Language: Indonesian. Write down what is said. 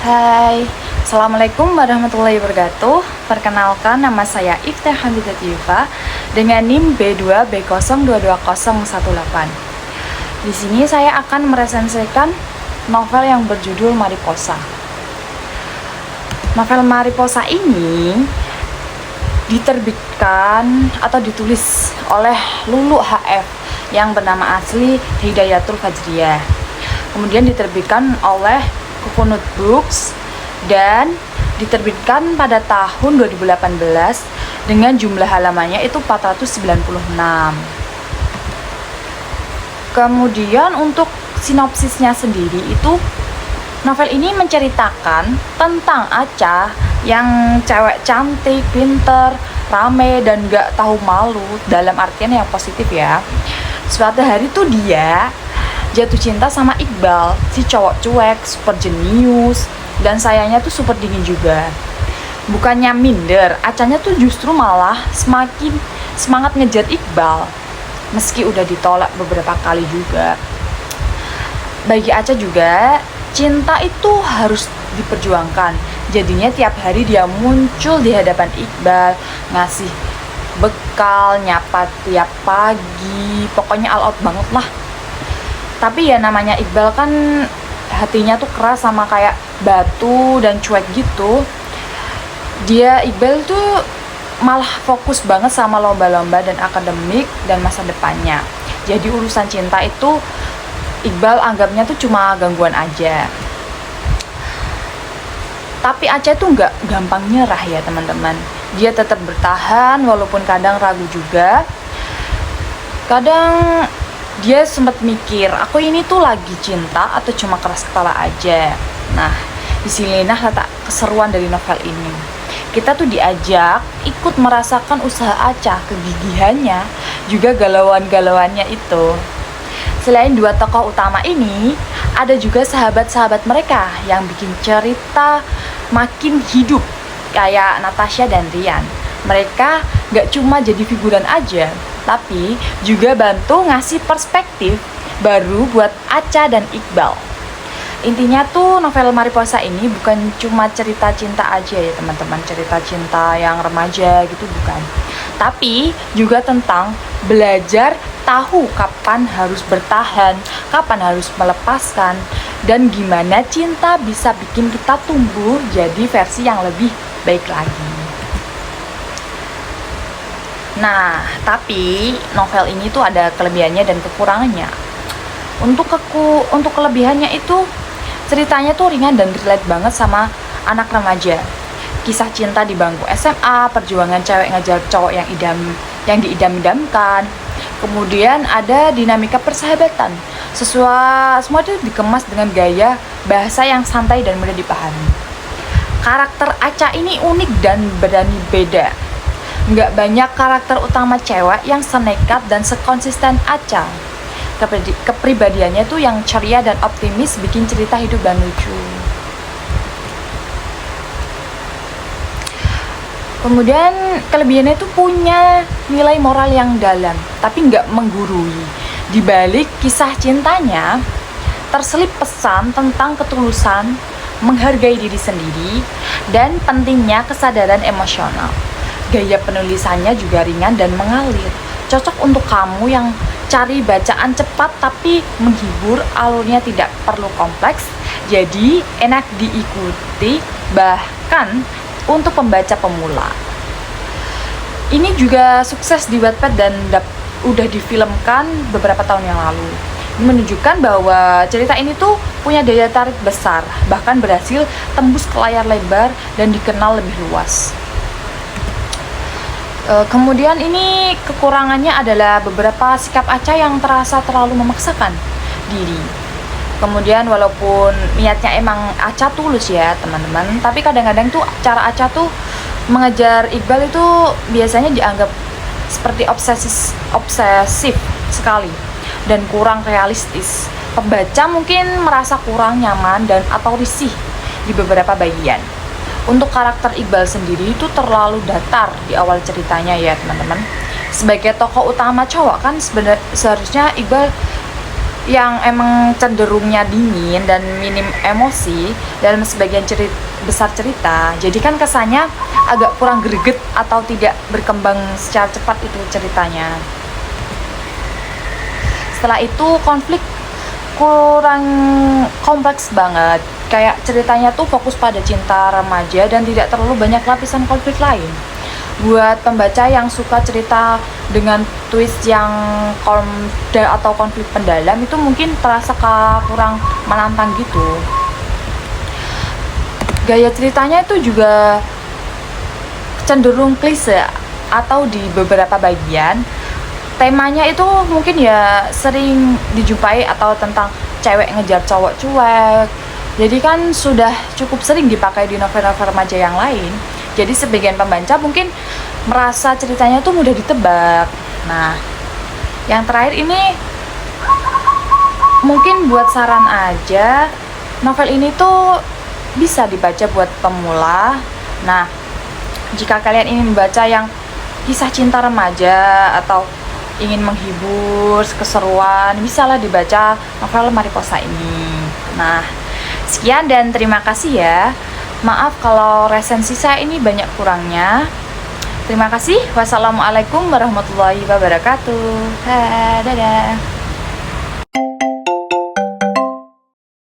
Hai, Assalamualaikum warahmatullahi wabarakatuh. Perkenalkan, nama saya Iftah Hamidat Yufa dengan NIM B2B022018. Di sini saya akan meresensikan novel yang berjudul Mariposa. Novel Mariposa ini diterbitkan atau ditulis oleh Lulu HF yang bernama asli Hidayatul Fajriyah. Kemudian diterbitkan oleh Coconut Books dan diterbitkan pada tahun 2018 dengan jumlah halamannya itu 496. Kemudian untuk sinopsisnya sendiri itu, novel ini menceritakan tentang Acha yang cewek cantik, pinter, rame, dan gak tahu malu, dalam artian yang positif ya. Suatu hari tuh dia jatuh cinta sama Iqbal, si cowok cuek, super jenius, dan sayangnya tuh super dingin juga. Bukannya minder, Acanya tuh justru malah semakin semangat ngejar Iqbal, meski udah ditolak beberapa kali juga. Bagi Acha juga, cinta itu harus diperjuangkan. Jadinya tiap hari dia muncul di hadapan Iqbal, ngasih bekal, nyapa tiap pagi, pokoknya all out banget lah. Tapi ya namanya Iqbal kan hatinya tuh keras sama kayak batu dan cuek gitu. Iqbal tuh malah fokus banget sama lomba-lomba dan akademik dan masa depannya. Jadi urusan cinta itu Iqbal anggapnya tuh cuma gangguan aja. Tapi Acha tuh nggak gampang nyerah ya teman-teman. Dia tetap bertahan walaupun kadang ragu juga. Kadang dia sempat mikir, aku ini tuh lagi cinta atau cuma keras kepala aja. Nah, disinilah letak keseruan dari novel ini. Kita tuh diajak ikut merasakan usaha Acha, kegigihannya, juga galauan-galauannya itu. Selain dua tokoh utama ini, ada juga sahabat-sahabat mereka yang bikin cerita makin hidup, kayak Natasha dan Rian. Mereka gak cuma jadi figuran aja, tapi juga bantu ngasih perspektif baru buat Acha dan Iqbal. Intinya tuh novel Mariposa ini bukan cuma cerita cinta aja ya teman-teman, cerita cinta yang remaja gitu bukan. Tapi juga tentang belajar tahu kapan harus bertahan, kapan harus melepaskan, dan gimana cinta bisa bikin kita tumbuh jadi versi yang lebih baik lagi. Nah, tapi novel ini tuh ada kelebihannya dan kekurangannya. Untuk kelebihannya itu ceritanya tuh ringan dan relate banget sama anak remaja. Kisah cinta di bangku SMA, perjuangan cewek ngejar cowok yang diidam-idamkan. Kemudian ada dinamika persahabatan. Semua itu dikemas dengan gaya bahasa yang santai dan mudah dipahami. Karakter Acha ini unik dan berani beda. Nggak banyak karakter utama cewek yang senekat dan sekonsisten Acha. Kepribadiannya tuh yang ceria dan optimis bikin cerita hidup dan lucu. Kemudian kelebihannya tuh punya nilai moral yang dalam, tapi nggak menggurui. Di balik kisah cintanya, terselip pesan tentang ketulusan, menghargai diri sendiri, dan pentingnya kesadaran emosional. Gaya penulisannya juga ringan dan mengalir. Cocok untuk kamu yang cari bacaan cepat tapi menghibur, alurnya tidak perlu kompleks, jadi enak diikuti bahkan untuk pembaca pemula. Ini juga sukses di Wattpad dan udah difilmkan beberapa tahun yang lalu. Ini menunjukkan bahwa cerita ini tuh punya daya tarik besar, bahkan berhasil tembus ke layar lebar dan dikenal lebih luas. Kemudian ini kekurangannya adalah beberapa sikap Acha yang terasa terlalu memaksakan diri. Kemudian walaupun niatnya emang Acha tulus ya teman-teman, tapi kadang-kadang tuh cara Acha tuh mengejar Iqbal itu biasanya dianggap seperti obsesif sekali dan kurang realistis. Pembaca mungkin merasa kurang nyaman dan atau risih di beberapa bagian. Untuk karakter Iqbal sendiri itu terlalu datar di awal ceritanya ya teman-teman. Sebagai tokoh utama cowok kan seharusnya Iqbal yang emang cenderungnya dingin dan minim emosi dalam sebagian besar cerita. Jadi kan kesannya agak kurang greget atau tidak berkembang secara cepat itu ceritanya. Setelah itu konflik kurang kompleks banget. Kayak ceritanya tuh fokus pada cinta remaja dan tidak terlalu banyak lapisan konflik lain. Buat pembaca yang suka cerita dengan twist yang atau konflik pendalam itu mungkin terasa kurang menantang gitu. Gaya ceritanya itu juga cenderung klise atau di beberapa bagian temanya itu mungkin ya sering dijumpai atau tentang cewek ngejar cowok cuek. Jadi kan sudah cukup sering dipakai di novel-novel remaja yang lain. Jadi sebagian pembaca mungkin merasa ceritanya tuh mudah ditebak. Nah, yang terakhir ini mungkin buat saran aja, novel ini tuh bisa dibaca buat pemula. Nah, jika kalian ingin membaca yang kisah cinta remaja atau ingin menghibur, keseruan, bisalah dibaca novel Mariposa ini. Nah, sekian dan terima kasih ya. Maaf kalau resensi saya ini banyak kurangnya. Terima kasih. Wassalamualaikum warahmatullahi wabarakatuh. Dadah.